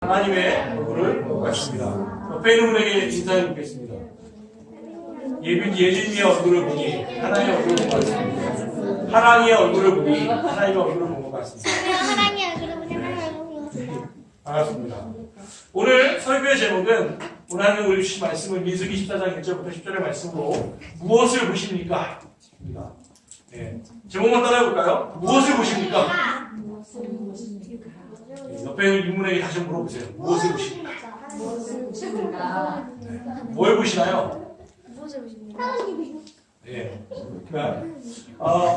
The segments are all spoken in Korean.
하나님의 얼굴을 보고 갔습니다. 옆에 있는 분에게 인사해 주겠습니다. 예진이의 얼굴을 보니 하나님의 얼굴을 본 것 같습니다. 하나님의 얼굴을 보니 하나님의 얼굴을 본 것 같습니다. 하나님의 얼굴을 보니 하나님의 얼굴을 본 것 같습니다. 반갑습니다. 오늘 설교의 제목은 오늘 하나님 우리 주신 말씀은 민수기 14장 1절부터 10절의 말씀으로 무엇을 보십니까? 입니다. 네. 제목만 따라해볼까요? 무엇을 보십니까? 네. 옆에 있는 인문에게 다시 한번 물어보세요. 무엇을 보십니까? 무엇을 보십니까? 네. 뭘 보시나요? 무엇을 보십니까? 네.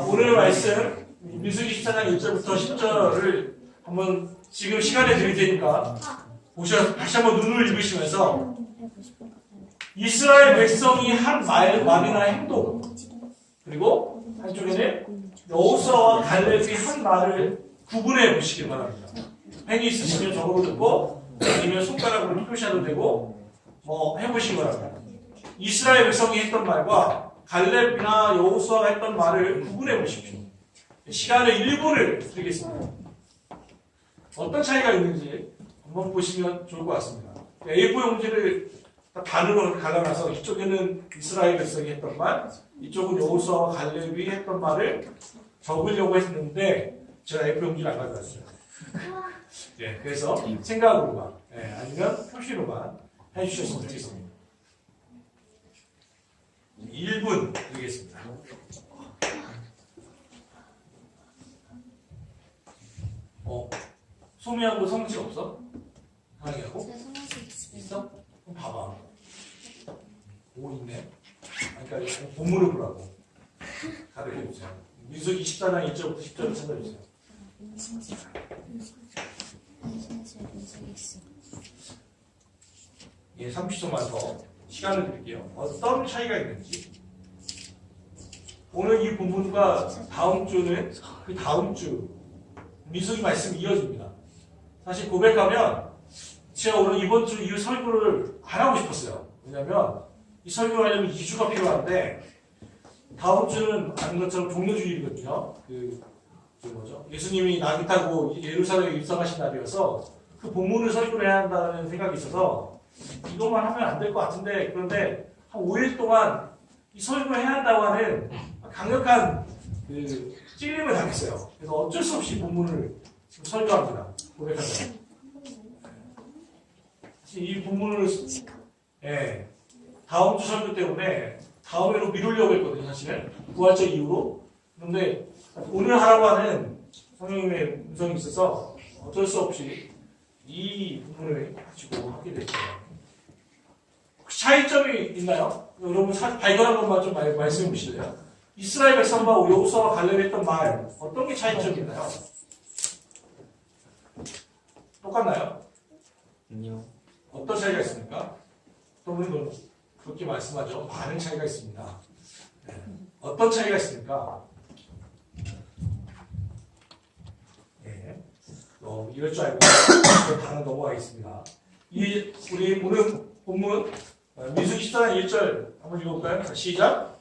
오늘 말씀 민수기 14장 1절부터 10절을 한번 지금 시간에 드릴 테니까 보셔서 다시 한번 눈을 읽으시면서 이스라엘 백성이 한 말이나 행동, 그리고 한쪽에는 여호수아와 갈렙이 한 말을 구분해 보시길 바랍니다. 펜이 있으시면 적어도 듣고 아니면 손가락으로 표시해도 되고 해보시기 바랍니다. 이스라엘 백성이 했던 말과 갈렙이나 여호수아가 했던 말을 구분해 보십시오. 시간을 1분을 드리겠습니다. 어떤 차이가 있는지 한번 보시면 좋을 것 같습니다. A4 용지를 반으로 갈라놔서 이쪽에는 이스라엘 백성이 했던 말, 이쪽은 여호수아와 갈렙이 했던 말을 적으려고 했는데 제가 A4 용지를 안 가져왔어요. 네, 그래서 생각으로만 아니면 표시로만 해주셨으면 좋겠습니다. 1분 드리겠습니다. 소미하고 성식 없어? 하나하고? 있어? 그럼 봐봐. 오 있네. 그러니까 본문을 보라고. 가르쳐주세요. 민수기 24장 1절부터 10절을 찾아주세요. 예, 30초만 더 시간을 드릴게요. 어떤 차이가 있는지. 오늘 이 본문과 다음 주는 그 다음 주 민수기 말씀이 이어집니다. 사실 고백하면 제가 오늘 이번 주 이 설교를 안 하고 싶었어요. 왜냐면 이 설교를 하려면 2주가 필요한데 다음 주는 아는 것처럼 종료주일이거든요. 예수님이 나귀 타고 예루살렘에 입성하신 날이어서 그 본문을 설교를 해야 한다는 생각이 있어서 이것만 하면 안 될 것 같은데, 그런데 한 5일 동안 이 설교를 해야 한다고 하는 강력한 찔림을 당했어요. 그래서 어쩔 수 없이 본문을 지금 설교합니다. 고백합니다. 이 본문을 다음 주 설교 때문에 다음에로 미루려고 했거든요. 사실은 부활절 이후로. 그런데 오늘 하라고 하는 성령님의 음성이 있어서 어쩔 수 없이 이 부분을 가지고 하게 됐어요. 혹시 차이점이 있나요? 여러분 발견한 것만 좀 말씀해 보실래요? 이스라엘 백성과 여호수아와 갈렙이 했던 말 어떤 게 차이점이 있나요? 똑같나요? 아니요. 어떤 차이가 있습니까? 어떤 분은 그렇게 말씀하죠. 많은 차이가 있습니다. 어떤 차이가 있습니까? 이럴 줄 알고 단어 넘어가겠습니다. 우리 오늘 본문 민수기 14장 1절 한번 읽어볼까요? 시작.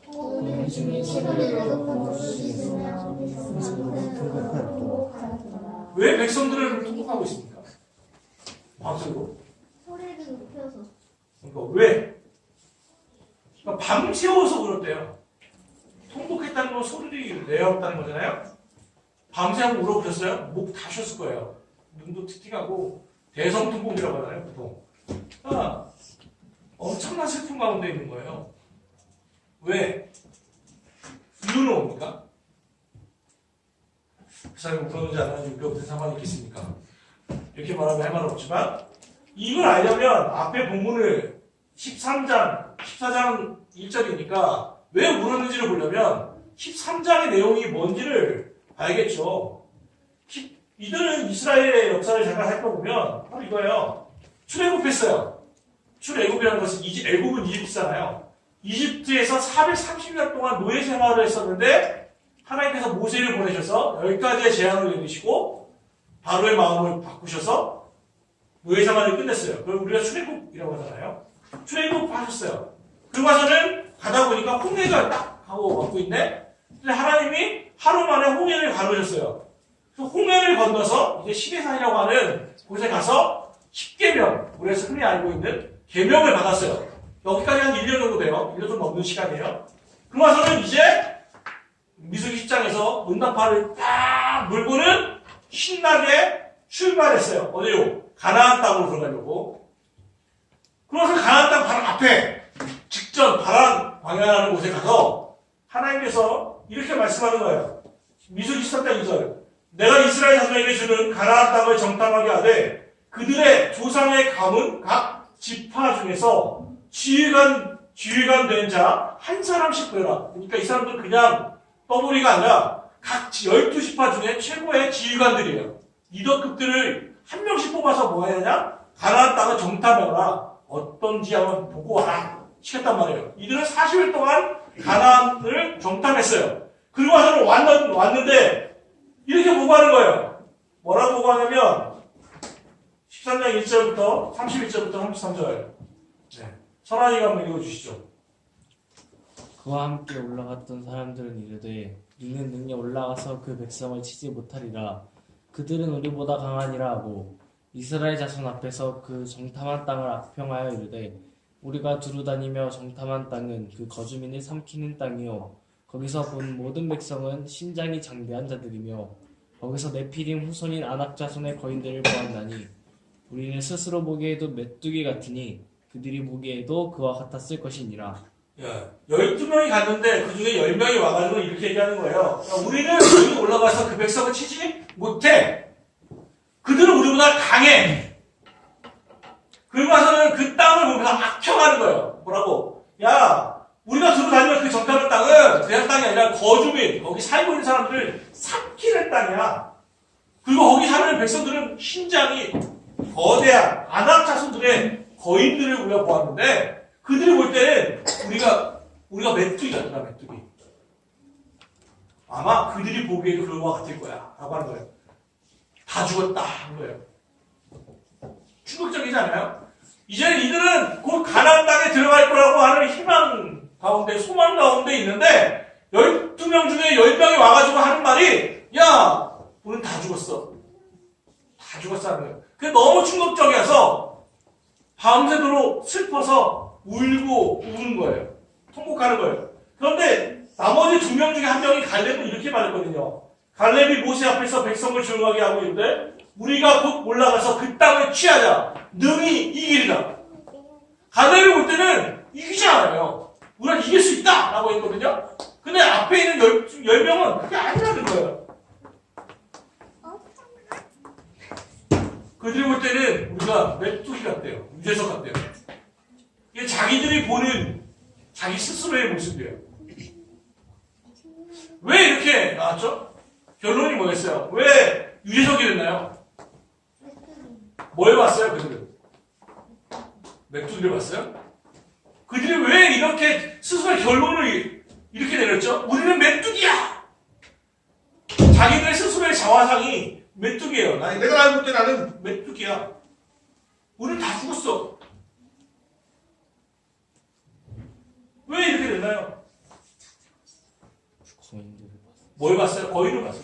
왜 백성들을 통곡하고 있습니까? 밤새고? 소리를 높여서. 그러니까 왜? 그러니까 밤새워서 그렇대요. 통곡했다는 건 소리를 내야 한다는 거잖아요. 밤새 한번 울어보셨어요? 목 다 쉬었을 거예요. 눈도 틱틱하고 대성통곡이라고 하잖아요, 보통. 엄청난 슬픔 가운데 있는 거예요. 왜? 이유는 뭡니까? 그 사람이 울었는지 안 하는지 우리가 무슨 상관이 있겠습니까? 이렇게 말하면 할 말은 없지만 이걸 알려면 앞에 본문을 14장 1절이니까 왜 울었는지를 보려면 13장의 내용이 뭔지를 알겠죠. 이들은 이스라엘의 역사를 잠깐 살펴보면 바로 이거예요. 출애굽했어요. 출애굽이라는 것은 애굽은 이집트잖아요. 이집트에서 430년 동안 노예 생활을 했었는데 하나님께서 모세를 보내셔서 10가지의 재앙을 내리시고 바로의 마음을 바꾸셔서 노예 생활을 끝냈어요. 그걸 우리가 출애굽이라고 하잖아요. 출애굽하셨어요. 그리고 와서는 가다 보니까 홍해가 딱 하고 막고 있네. 근데 하나님이 하루 만에 홍해를 가르셨어요. 그 홍해를 건너서 이제 시내산이라고 하는 곳에 가서 십계명, 우리가 흔히 알고 있는 계명을 받았어요. 여기까지 한 1년 정도 돼요. 1년 좀 넘는 시간이에요. 그러고서는 이제 민수기 10장에서 응답하를 딱 물고는 신나게 출발했어요. 어디요? 가나안 땅으로 들어가려고. 그래서 가나안 땅 바로 앞에 직전 바란 광야라는 곳에 가서 하나님께서 이렇게 말씀하는 거예요. 민수기 13장 2절. 내가 이스라엘 자손에게 주는 가나안 땅을 정탐하게 하되 그들의 조상의 가문 각 지파 중에서 지휘관 된 자 한 사람씩 보여라. 그러니까 이 사람들은 그냥 떠돌이가 아니라 각 12지파 중에 최고의 지휘관들이에요. 리더급들을 한 명씩 뽑아서 뭐 해야 하냐? 가나안 땅을 정탐해라. 어떤지 한번 보고 와라. 시켰단 말이에요. 이들은 40일 동안 가나안을 정탐했어요. 그리고 와서는 왔는데 이렇게 보고하는 거예요. 뭐라고 보고하냐면 13장 1절부터 31절부터 33절. 네. 선환이가 한번 읽어주시죠. 그와 함께 올라갔던 사람들은 이르되 이는 능히 올라가서 그 백성을 치지 못하리라. 그들은 우리보다 강하니라 하고 이스라엘 자손 앞에서 그 정탐한 땅을 악평하여 이르되 우리가 두루다니며 정탐한 땅은 그 거주민을 삼키는 땅이요 거기서 본 모든 백성은 신장이 장대한 자들이며 거기서 네피림 후손인 아낙 자손의 거인들을 보았나니 우리는 스스로 보기에도 메뚜기 같으니 그들이 보기에도 그와 같았을 것이니라. 12명이 갔는데 그 중에 10명이 와가지고 이렇게 얘기하는 거예요. 우리는 여기 올라가서 그 백성을 치지 못해. 그들은 우리보다 강해. 그리고 와서는 그 땅을 보면서 악평하는 거예요. 뭐라고? 야, 우리가 들어다니면 그 정탐한 땅은 그냥 땅이 아니라 거주민, 거기 살고 있는 사람들을 삼키는 땅이야. 그리고 거기 사는 백성들은 신장이 거대한 아낙 자손들의 거인들을 우리가 보았는데 그들이 볼 때는 우리가 메뚜기 같다, 메뚜기. 아마 그들이 보기에도 그와 같을 거야. 라고 하는 거예요. 다 죽었다. 하는 거예요. 충격적이지 않아요? 이제 이들은 곧 가나안 땅에 들어갈 거라고 하는 희망 가운데, 소망 가운데 있는데 12명 중에 10명이 와가지고 하는 말이 야, 우린 다 죽었어. 다 죽었어 하는 거예요. 그게 너무 충격적이어서 밤새도록 슬퍼서 울고 우는 거예요. 통곡하는 거예요. 그런데 나머지 2명 중에 한 명이 갈렙은 이렇게 말했거든요. 갈렙이 모세 앞에서 백성을 조용하게 하고 있는데 우리가 곧 올라가서 그 땅을 취하자. 능히 이기리라. 갈렙이 볼 때는 이기지 않아요. 우리가 이길 수 있다! 라고 했거든요. 근데 앞에 있는 10명은 그게 아니라는 거예요. 그들이 볼 때는 우리가 메뚜기 같대요. 유재석 같대요. 이게 자기들이 보는 자기 스스로의 모습이에요. 왜 이렇게 나왔죠? 결론이 뭐였어요? 왜 유재석이 됐나요? 뭘 봤어요, 그들은? 메뚜기를 봤어요? 그들이 왜 이렇게 스스로의 결론을 이렇게 내렸죠? 우리는 메뚜기야! 자기들의 스스로의 자화상이 메뚜기예요. 내가 알고 볼 때 나는 메뚜기야. 우리는 다 죽었어. 왜 이렇게 됐나요? 거인들을 봤어. 뭘 봤어요? 거인을 봤어요.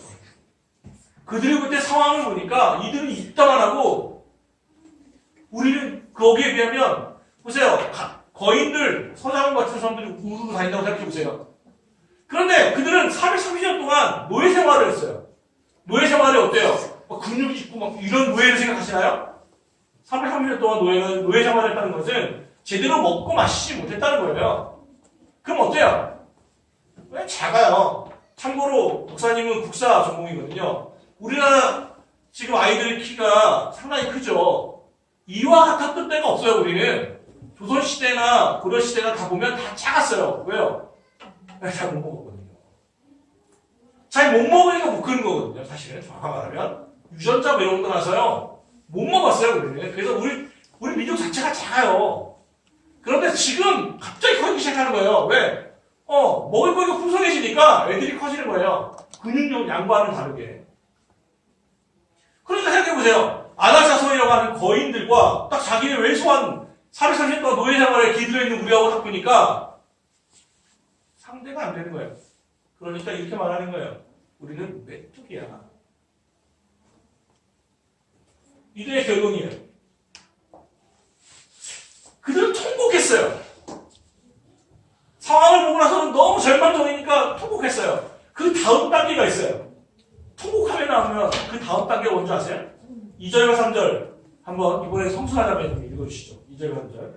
그들이 볼 때 상황을 보니까 이들은 입다만 하고 우리는 거기에 비하면 보세요. 거인들, 서장훈 같은 사람들이 우르르 다닌다고 생각해보세요. 그런데 그들은 430년 동안 노예 생활을 했어요. 노예 생활이 어때요? 근육이 있고 막 이런 노예를 생각하시나요? 330년 동안 노예 생활을 했다는 것은 제대로 먹고 마시지 못했다는 거예요. 그럼 어때요? 왜 작아요? 참고로 목사님은 국사 전공이거든요. 우리나라 지금 아이들 키가 상당히 크죠. 이와 같았던 때가 없어요. 우리는 조선시대나 고려시대나 다 보면 다 작았어요. 왜요? 잘 못 먹었거든요. 잘 못 먹으니까 못 크는 거거든요. 사실은 정확하게 말하면 유전자 뭐 이런 거 나서요 못 먹었어요. 우리는. 그래서 우리 민족 자체가 작아요. 그런데 지금 갑자기 커지기 시작하는 거예요. 왜? 먹을 거니까 풍성해지니까 애들이 커지는 거예요. 근육력 양과는 다르게. 그러니까 생각해보세요. 아낙자손이라고 하는 거인들과 딱 자기의 왜소한 430년 동안 노예 생활에 기들어 있는 우리하고 딱 보니까 상대가 안 되는 거예요. 그러니까 이렇게 말하는 거예요. 우리는 메뚜기야. 이들의 결론이에요. 통곡했어요. 상황을 보고 나서는 너무 절망적이니까 통곡했어요. 그 다음 단계가 있어요. 통곡하며 나오면 그 다음 단계가 뭔지 아세요? 2절과 3절 한번 이번에 성수하자면 읽어주시죠. 2절과 3절.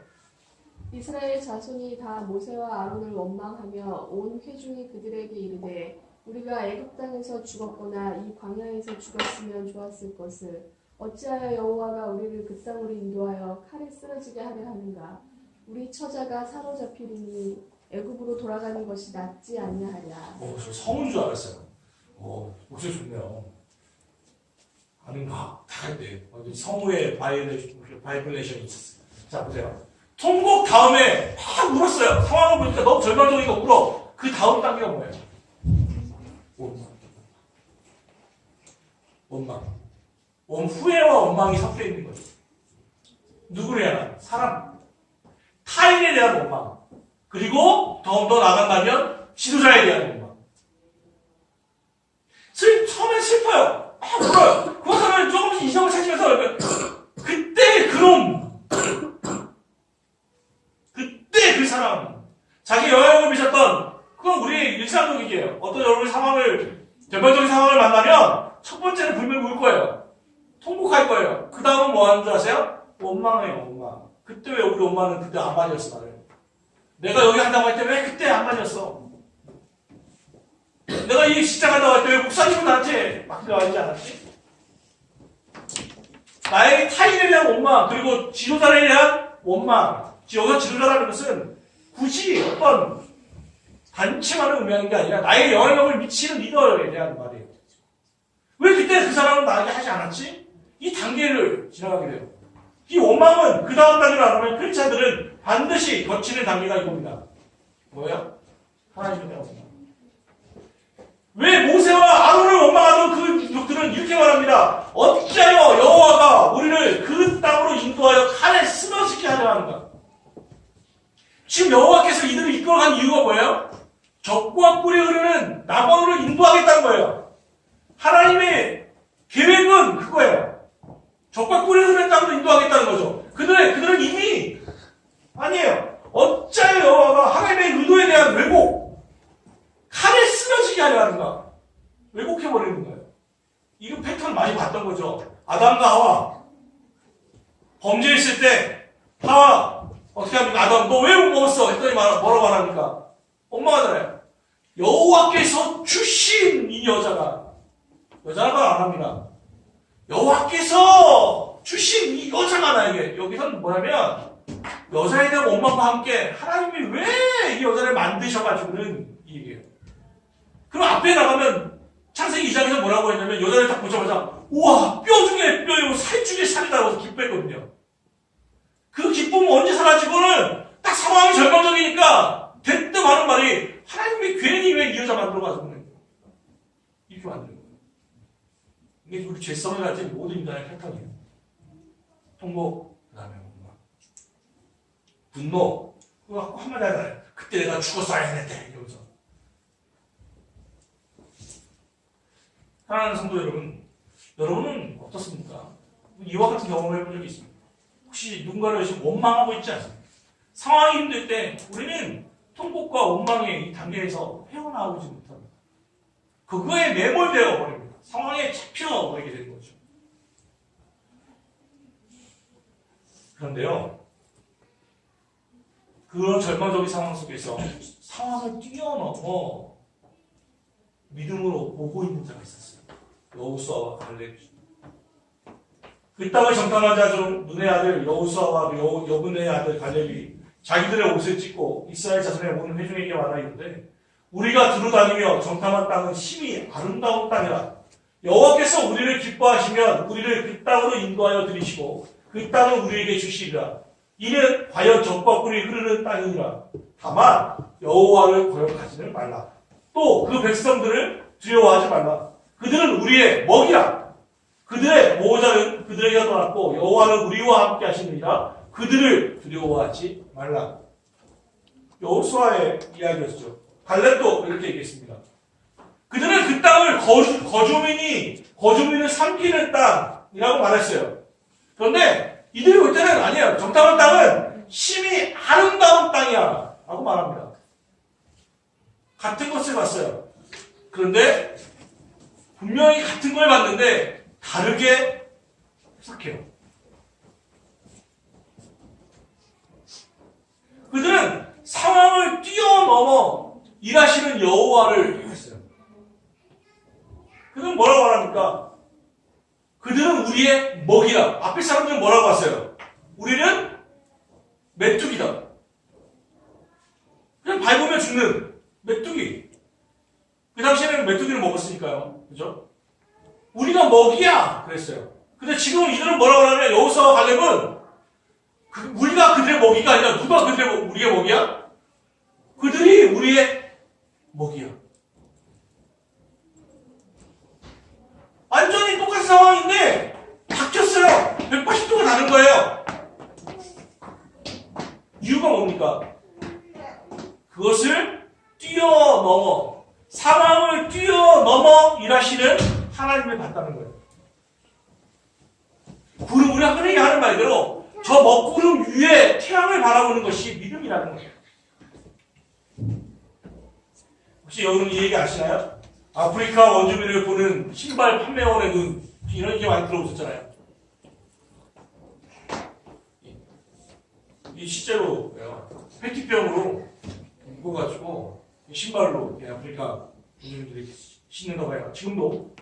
이스라엘 자손이 다 모세와 아론을 원망하며 온 회중이 그들에게 이르되 우리가 애굽 땅에서 죽었거나 이 광야에서 죽었으면 좋았을 것을 어찌하여 여호와가 우리를 그 땅으로 인도하여 칼에 쓰러지게 하려 하는가. 우리 처자가 사로잡히리니 애굽으로 돌아가는 것이 낫지 아니하랴. 저 성운 줄 알았어요. 목소리 좋네요. 아닌가? 다 할때 성우의 바이블레이션이 있었어요. 자, 보세요. 통곡 다음에 막 울었어요. 상황을 보니까 너무 절망적이니까 울어. 그 다음 단계가 뭐예요? 원망. 후회와 원망이 섞여 있는 거죠. 누구를 향한? 사람. 타인에 대한 원망. 그리고 더 나간다면 지도자에 대한 원망. 처음엔 슬퍼요. 막 울어요. 그것은 조금씩 이성을 찾으면서 그때 그때 그 사람, 자기 영향을 미쳤던 그건 우리의 일상적이에요. 어떤 여러분의 전반적인 상황을 만나면 첫 번째는 분명히 울 거예요. 통곡할 거예요. 그 다음은 뭐 하는 줄 아세요? 원망해요. 원망. 그때 왜 우리 엄마는 그때 안 맞았어 나를? 내가 여기 한다고 할 때 왜 그때 안 맞았어? 내가 이 시장 한다고 할 때 왜 목사님은 나한테 맡겨와있지 않았지? 나에게 타인에 대한 원망, 그리고 지도자에 대한 원망. 여기서 지도자라는 것은 굳이 어떤 단체만을 의미하는 게 아니라 나의 영향력을 미치는 리더에 대한 말이에요. 왜 그때 그 사람은 나에게 하지 않았지? 이 단계를 지나가게 돼요. 이 원망은 그 다음 단계로 안 하면 크리스찬들은 반드시 거치는 단계가 이겁니다. 뭐예요? 하나님에 대한 원망. 왜 모세와 아론을 원망하던 그 민족들은 이렇게 말합니다. 어찌하여 여호와가 우리를 그 땅으로 인도하여 칼에 쓰러지게 하려 하는가? 지금 여호와께서 이들을 이끌어간 이유가 뭐예요? 적과 꿀이 흐르는 남원으로 인도하겠다는 거예요. 하나님의 계획은 그거예요. 적과 꿀이 흐르는 땅으로 인도하겠다는 거죠. 그들은 이미 아니에요. 어찌하여 여호와가 하나님의 의도에 대한 왜곡, 칼에 쓰러지게 하려 하는가? 왜곡해버리는 거예요. 이거 패턴 많이 봤던 거죠. 아담과 하와 범죄했을 때 하와 어떻게 합니까? 아담 너 왜 못 먹었어? 했더니 뭐라고 말합니까? 엄마가잖아요. 여호와께서 주신 이 여자가 말 안 합니다. 여호와께서 주신 이 여자가 나에게 여기서는 뭐냐면 여자에 대한 원망과 함께 하나님이 왜 이 여자를 만드셔가지고는 이 얘기예요. 그럼 앞에 나가면 창세기 2장에서 뭐라고 했냐면 여자를 딱 보자마자 우와 뼈 중에 뼈이고 살 중에 살이다라고 해서 기뻐했거든요. 그 기쁨은 언제 사라지고는 딱 상황이 절망적이니까 대뜸 하는 말이 하나님이 괜히 왜 이 여자 만들어가지고는 이렇게 만드는 거예요. 이게 우리 죄성을 가진 모든 인간의 패턴이에요. 통곡, 그 다음에 원망, 분노. 그거 한마디 하잖아요. 그때 내가 죽었어야 했는데 이러면서. 사랑하는 성도 여러분은 어떻습니까? 이와 같은 경험을 해본 적이 있습니다. 혹시 누군가를 지금 원망하고 있지 않습니까? 상황이 힘들 때 우리는 통곡과 원망의 이 단계에서 헤어나오지 못합니다. 그거에 매몰되어 버립니다. 상황에 잡혀버리게 되는 거죠. 그런데요, 그런 절망적인 상황 속에서 상황을 뛰어넘어 믿음으로 보고 있는 자가 있었어요. 여호수아와 갈렙. 그 땅을 정탐한 자 중 눈의 아들 여호수아와 여분의 아들 갈렙이 자기들의 옷을 찢고 이스라엘 자손의 온 회중에게 말하 이르되 우리가 두루다니며 정탐한 땅은 심히 아름다운 땅이라. 여호와께서 우리를 기뻐하시면 우리를 그 땅으로 인도하여 들이시고 그 땅을 우리에게 주시리라. 이는 과연 적과 꿀이 흐르는 땅이니라. 다만 여호와를 거역하지는 말라. 또 그 백성들을 두려워하지 말라. 그들은 우리의 먹이라. 그들의 보호자는 그들에게 떠났고 여호와는 우리와 함께 하시느니라. 그들을 두려워하지 말라. 여호수아의 이야기였죠. 갈렙도 이렇게 얘기했습니다. 그들은 그 땅을 거주민을 삼키는 땅이라고 말했어요. 그런데 이들이 볼 때는 아니에요. 정탐한 땅은 심히 아름다운 땅이야 라고 말합니다. 같은 것을 봤어요. 그런데 분명히 같은 걸 봤는데 다르게 해석해요. 그들은 상황을 뛰어넘어 일하시는 여호와를 했어요. 그들은 뭐라고 말합니까? 그들은 우리의 먹이다. 앞에 사람들은 뭐라고 했어요? 우리는 메뚜기다. 그냥 밟으면 죽는 메뚜기. 그 당시에는 메뚜기를 먹었으니까요. 그죠? 우리가 먹이야. 그랬어요. 근데 지금 이들은 뭐라고 하냐면 여호수아와 갈렙은 우리가 그들의 먹이가 아니라 누가 우리의 먹이야? 그들이 우리의 먹이야. 완전히 똑같은 상황인데 바뀌었어요. 180도가 다른 거예요. 이유가 뭡니까? 그것을 뛰어넘어 상황을 뛰어넘어 일하시는 하나님을 봤다는 거예요. 구름 우리가 흔히 하는 말대로 저 먹구름 위에 태양을 바라보는 것이 믿음이라는 거예요. 혹시 여러분 이 얘기 아시나요? 아프리카 원주민을 보는 신발 판매원의 눈 이런 얘기 많이 들어보셨잖아요. 이 실제로 페티병으로 묶어가지고 신발로 아프리카 원주민들이 신는가 봐요. 지금도.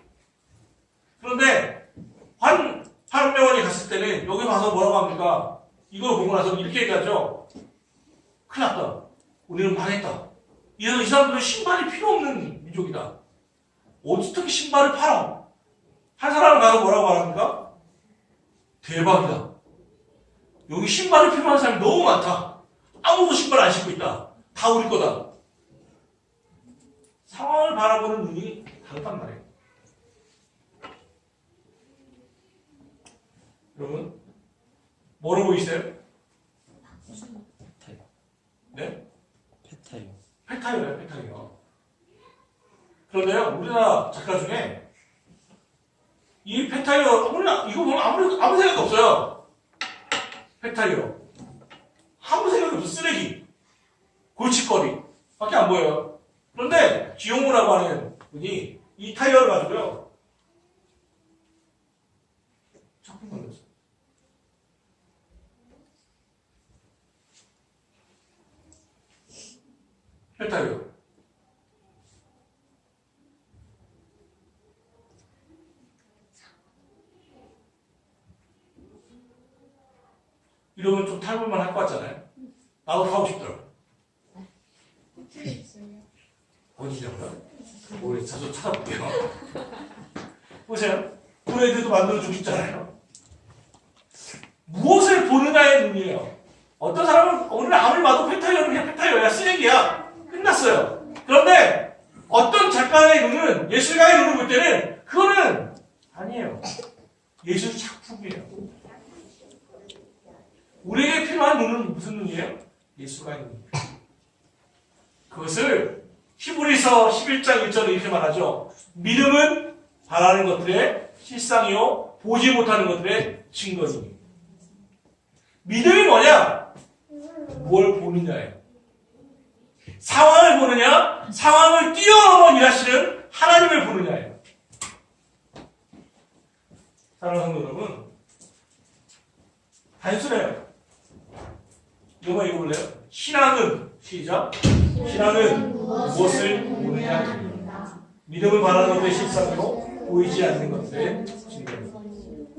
그런데 한 판매원이 갔을 때는 여기 가서 뭐라고 합니까? 이걸 보고 나서 이렇게 얘기하죠. 큰일 났다. 우리는 망했다. 이래서 이 사람들은 신발이 필요 없는 민족이다. 어떻게 신발을 팔아? 한 사람을 가서 뭐라고 말합니까? 대박이다. 여기 신발이 필요한 사람이 너무 많다. 아무도 신발 안 신고 있다. 다 우리 거다. 상황을 바라보는 눈이 다르단 말이에요. 여러분, 뭐로 보이세요? 페타요. 네? 페타요. 페타이어예요, 페타이어. 그런데요, 우리나라 작가 중에 이 페타이어, 이거 보면 아무 생각이 없어요. 페타이어. 아무 생각이 없어. 쓰레기. 골칫거리. 밖에 안 보여요. 그런데 지용무라고 하는 분이 이 타이어를 가지고요. 작품 만들었어요. 페타이어. 이러면 좀 탈불만 할 것 같잖아요. 나도 타고 싶더라고. 어디냐고요? 우리 자주 찾아볼게요. 보세요. 브레드도 만들어주고 싶잖아요. 무엇을 보느냐의 눈이에요. 어떤 사람은 오늘 아무리 봐도 페타이어는 그냥 페타이어야. 쓰레기야. 끝났어요. 그런데 어떤 작가의 눈은, 예술가의 눈을 볼 때는 그거는 아니에요. 예술 작품이에요. 우리에게 필요한 눈은 무슨 눈이에요? 예술가의 눈이에요. 그것을 히브리서 11장 1절에 이렇게 말하죠. 믿음은 바라는 것들의 실상이요 보지 못하는 것들의 증거니. 믿음이 뭐냐? 뭘 보느냐예요. 상황을 보느냐? 상황을 뛰어넘어 일하시는 하나님을 보느냐예요. 사랑하는 성도 여러분, 단순해요. 이거 읽어볼래요? 신앙은 시작. 신앙은 무엇을 보느냐? 믿음은 바라는 것들의 실상으로 보이지 않는 것들의 증거입니다.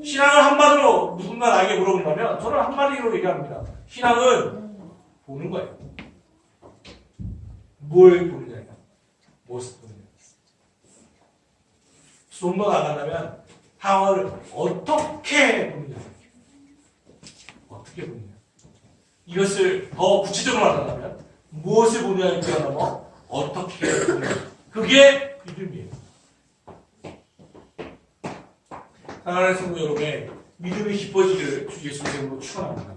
신앙을 한마디로 누군가 나에게 물어본다면 저는 한마디로 얘기합니다. 신앙은 보는 거예요. 뭘 보느냐예요. 무엇을 보느냐. 좀 더 나간다면 상황을 어떻게 보느냐. 어떻게 보느냐. 이것을 더 구체적으로 말한다면 무엇을 보느냐에 뛰어넘어 어떻게 보느냐. 그게 믿음이에요. 사랑하는 성도 여러분의 믿음이 깊어지기를 주 예수 이름으로 축원합니다.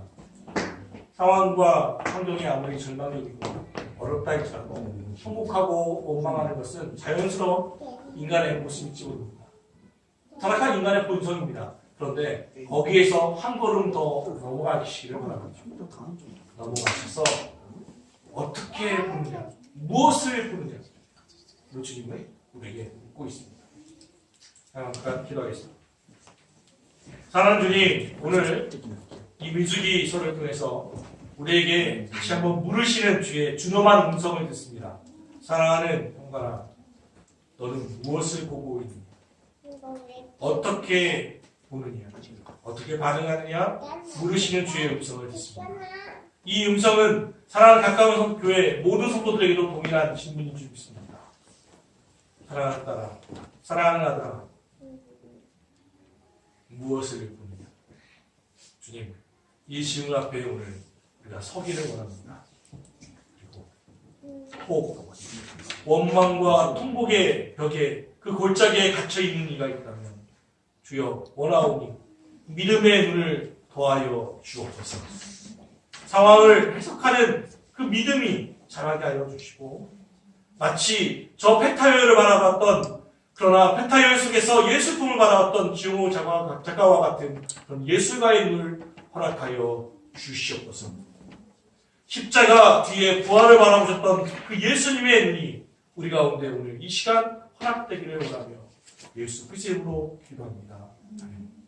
상황과 환경이 아무리 절망적이고 어렵다 할지라도 통곡하고 원망하는 것은 자연스러운 인간의 모습일지 모릅니다. 타락한 인간의 본성입니다. 그런데 거기에서 한 걸음 더 넘어가시기를 바랍니다. 넘어가셔서 어떻게 보느냐, 무엇을 보느냐, 이 주님은 우리에게 묻고 있습니다. 잠깐 기도하겠습니다. 사랑하는 주님, 오늘 이 민수기서를 통해서 우리에게 다시 한번 물으시는 주의 준엄한 음성을 듣습니다. 사랑하는 형관아, 너는 무엇을 보고 있느냐? 어떻게 보느냐? 어떻게 반응하느냐? 물으시는 주의 음성을 듣습니다. 이 음성은 사랑하는 가까운 교회 모든 성도들에게도 동일한 질문인 줄 믿습니다. 사랑하는 딸아, 사랑하는 아들아, 무엇을 보느냐? 주님, 이 질문 앞에 오늘 우리가 서기를 원합니다. 그리고 꼭 원망과 통곡의 벽에 그 골짜기에 갇혀 있는 이가 있다면 주여 원하오니 믿음의 눈을 더하여 주옵소서. 상황을 해석하는 그 믿음이 자라게 하여 주시고, 마치 저 페타요를 바라봤던, 그러나 페타요 속에서 예술품을 바라봤던 지용호 작가와 같은 그런 예술가의 눈을 허락하여 주시옵소서. 십자가 뒤에 부활을 바라보셨던 그 예수님의 눈이 우리 가운데 오늘 이 시간 허락되기를 원하며 예수 그리스도의 이름으로 기도합니다. 아멘.